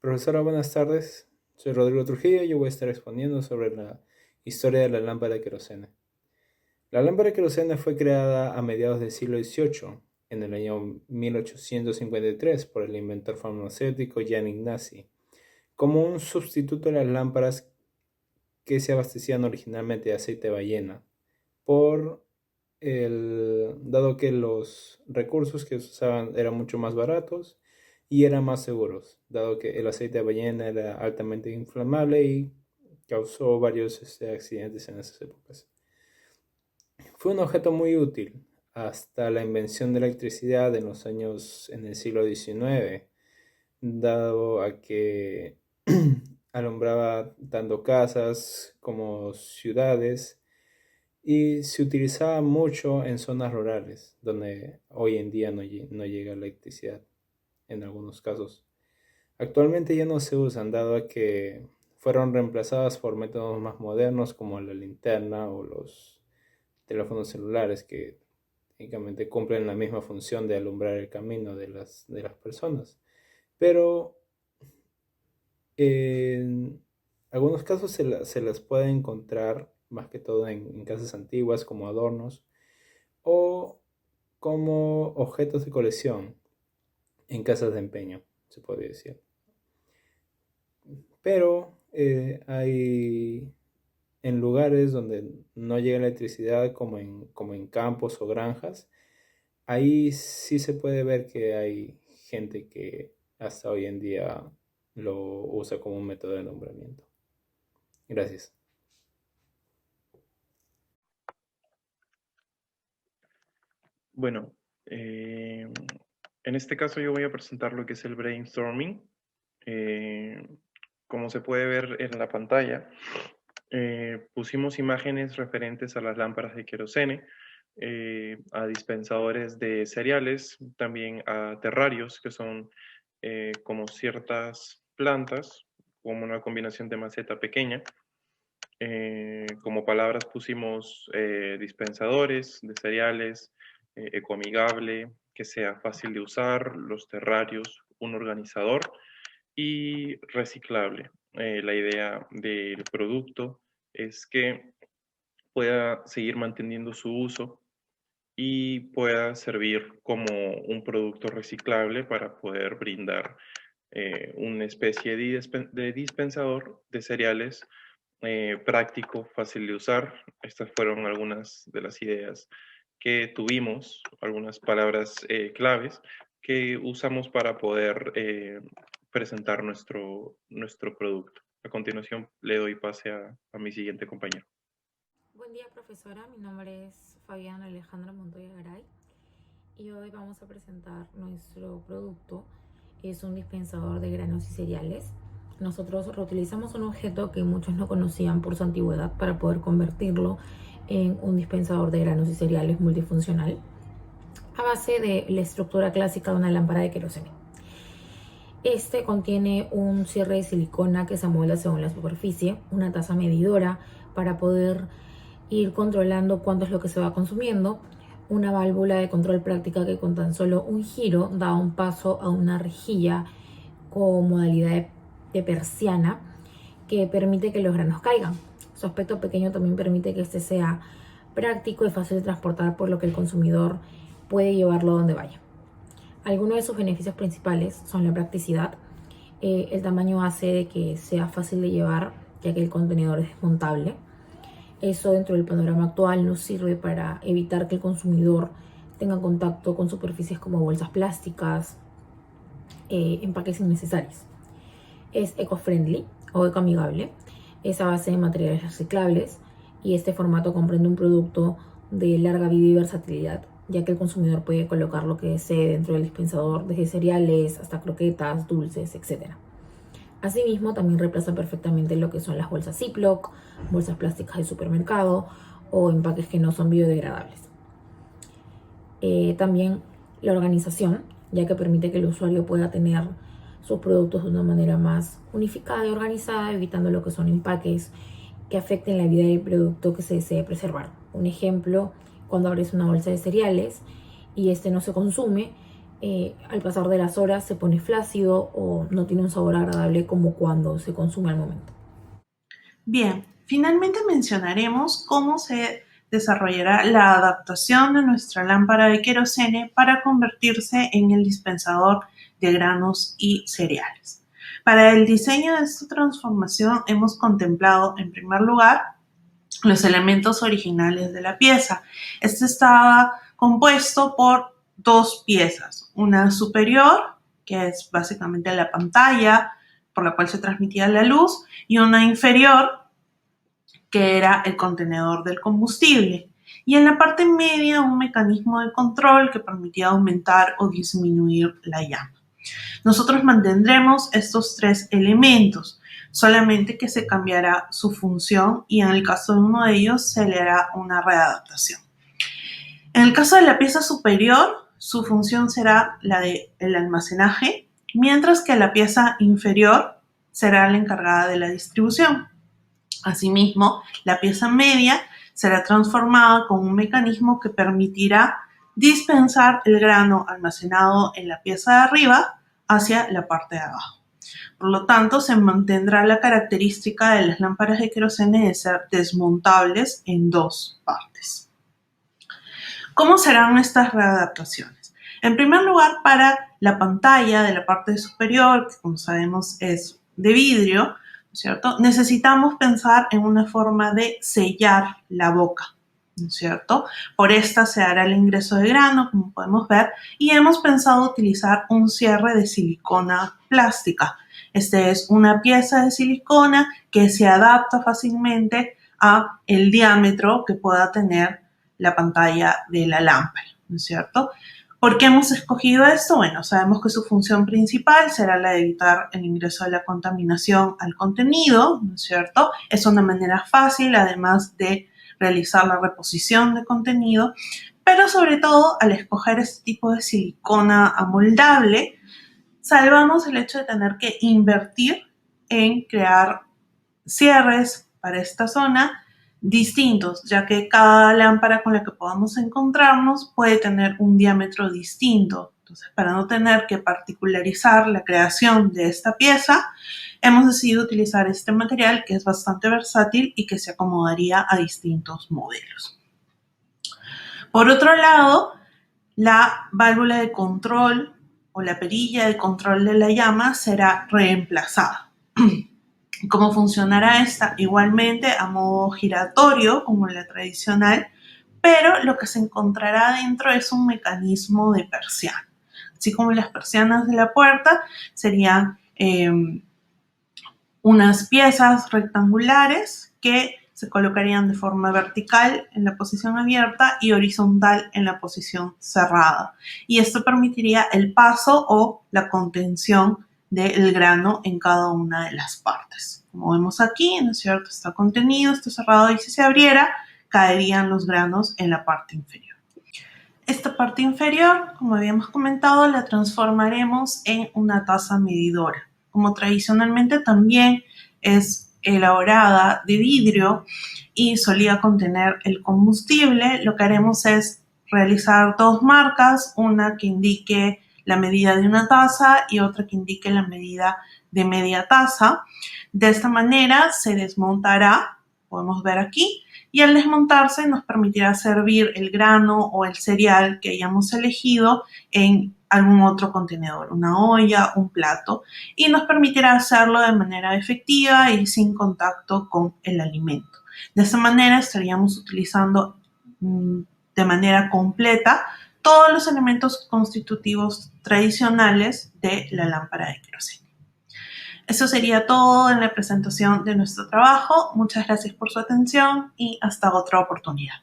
Profesora, buenas tardes. Soy Rodrigo Trujillo y yo voy a estar exponiendo sobre la historia de la lámpara de querosene. La lámpara de querosene fue creada a mediados del siglo XVIII, en el año 1853, por el inventor farmacéutico Jan Ignacy, como un sustituto de las lámparas que se abastecían originalmente de aceite de ballena, dado que los recursos que se usaban eran mucho más baratos y eran más seguros, dado que el aceite de ballena era altamente inflamable y causó varios accidentes en esas épocas. Fue un objeto muy útil hasta la invención de la electricidad en el siglo XIX, dado a que alumbraba tanto casas como ciudades y se utilizaba mucho en zonas rurales, donde hoy en día no llega electricidad en algunos casos. Actualmente ya no se usan, dado a que fueron reemplazadas por métodos más modernos como la linterna o los teléfonos celulares que técnicamente cumplen la misma función de alumbrar el camino de las personas. Pero en algunos casos se las puede encontrar más que todo en casas antiguas como adornos o como objetos de colección en casas de empeño, se podría decir. Pero hay en lugares donde no llega electricidad, como en campos o granjas, ahí sí se puede ver que hay gente que hasta hoy en día lo usa como un método de nombramiento. Gracias. Bueno, en este caso yo voy a presentar lo que es el brainstorming. Eh, Como se puede ver en la pantalla, pusimos imágenes referentes a las lámparas de querosene, a dispensadores de cereales, también a terrarios, que son como ciertas plantas, como una combinación de maceta pequeña. Como palabras pusimos dispensadores de cereales, ecoamigable, que sea fácil de usar, los terrarios, un organizador y reciclable. La idea del producto es que pueda seguir manteniendo su uso y pueda servir como un producto reciclable para poder brindar una especie de dispensador de cereales práctico, fácil de usar. Estas fueron algunas de las ideas que tuvimos, algunas palabras claves que usamos para poder presentar nuestro producto. A continuación, le doy pase a mi siguiente compañero. Buen día, profesora. Mi nombre es Fabiana Alejandra Montoya Garay y hoy vamos a presentar nuestro producto. Es un dispensador de granos y cereales. Nosotros reutilizamos un objeto que muchos no conocían por su antigüedad para poder convertirlo en un dispensador de granos y cereales multifuncional a base de la estructura clásica de una lámpara de querosene. Este contiene un cierre de silicona que se amolda según la superficie, una taza medidora para poder ir controlando cuánto es lo que se va consumiendo, una válvula de control práctica que con tan solo un giro da un paso a una rejilla con modalidad de persiana que permite que los granos caigan. Su aspecto pequeño también permite que este sea práctico y fácil de transportar, por lo que el consumidor puede llevarlo donde vaya. Algunos de sus beneficios principales son la practicidad. El tamaño hace de que sea fácil de llevar, ya que el contenedor es desmontable. Eso, dentro del panorama actual, nos sirve para evitar que el consumidor tenga contacto con superficies como bolsas plásticas, empaques innecesarios. Es eco-friendly o ecoamigable, es a base de materiales reciclables y este formato comprende un producto de larga vida y versatilidad, ya que el consumidor puede colocar lo que desee dentro del dispensador, desde cereales hasta croquetas, dulces, etc. Asimismo, también reemplaza perfectamente lo que son las bolsas Ziploc, bolsas plásticas de supermercado o empaques que no son biodegradables. También la organización, ya que permite que el usuario pueda tener sus productos de una manera más unificada y organizada, evitando lo que son empaques que afecten la vida del producto que se desee preservar. Un ejemplo, cuando abres una bolsa de cereales y este no se consume, al pasar de las horas se pone flácido o no tiene un sabor agradable como cuando se consume al momento. Bien, finalmente mencionaremos cómo se desarrollará la adaptación de nuestra lámpara de querosene para convertirse en el dispensador de granos y cereales. Para el diseño de esta transformación hemos contemplado, en primer lugar, los elementos originales de la pieza. Este estaba compuesto por dos piezas, una superior, que es básicamente la pantalla por la cual se transmitía la luz, y una inferior, que era el contenedor del combustible. Y en la parte media un mecanismo de control que permitía aumentar o disminuir la llama. Nosotros mantendremos estos tres elementos, solamente que se cambiará su función y en el caso de uno de ellos se le hará una readaptación. En el caso de la pieza superior, su función será la del almacenaje, mientras que la pieza inferior será la encargada de la distribución. Asimismo, la pieza media será transformada con un mecanismo que permitirá dispensar el grano almacenado en la pieza de arriba hacia la parte de abajo. Por lo tanto, se mantendrá la característica de las lámparas de querosene de ser desmontables en dos partes. ¿Cómo serán estas readaptaciones? En primer lugar, para la pantalla de la parte superior, que como sabemos es de vidrio, ¿cierto? Necesitamos pensar en una forma de sellar la boca, ¿no es cierto? Por esta se hará el ingreso de grano, como podemos ver, y hemos pensado utilizar un cierre de silicona plástica. Este es una pieza de silicona que se adapta fácilmente a el diámetro que pueda tener la pantalla de la lámpara, ¿no es cierto? ¿Por qué hemos escogido esto? Bueno, sabemos que su función principal será la de evitar el ingreso de la contaminación al contenido, ¿no es cierto? Es una manera fácil, además de realizar la reposición de contenido, pero sobre todo al escoger este tipo de silicona amoldable, salvamos el hecho de tener que invertir en crear cierres para esta zona distintos, ya que cada lámpara con la que podamos encontrarnos puede tener un diámetro distinto. Entonces, para no tener que particularizar la creación de esta pieza, hemos decidido utilizar este material que es bastante versátil y que se acomodaría a distintos modelos. Por otro lado, la válvula de control o la perilla de control de la llama será reemplazada. ¿Cómo funcionará esta? Igualmente a modo giratorio, como la tradicional, pero lo que se encontrará dentro es un mecanismo de persiana. Así como las persianas de la puerta serían unas piezas rectangulares que se colocarían de forma vertical en la posición abierta y horizontal en la posición cerrada. Y esto permitiría el paso o la contención del grano en cada una de las partes. Como vemos aquí, ¿no es cierto? Está contenido, está cerrado y si se abriera, caerían los granos en la parte inferior. Esta parte inferior, como habíamos comentado, la transformaremos en una taza medidora. Como tradicionalmente también es elaborada de vidrio y solía contener el combustible, lo que haremos es realizar dos marcas, una que indique la medida de una taza y otra que indique la medida de media taza. De esta manera se desmontará, podemos ver aquí, y al desmontarse nos permitirá servir el grano o el cereal que hayamos elegido en algún otro contenedor, una olla, un plato, y nos permitirá hacerlo de manera efectiva y sin contacto con el alimento. De esta manera estaríamos utilizando de manera completa todos los elementos constitutivos tradicionales de la lámpara de querosene. Eso sería todo en la presentación de nuestro trabajo. Muchas gracias por su atención y hasta otra oportunidad.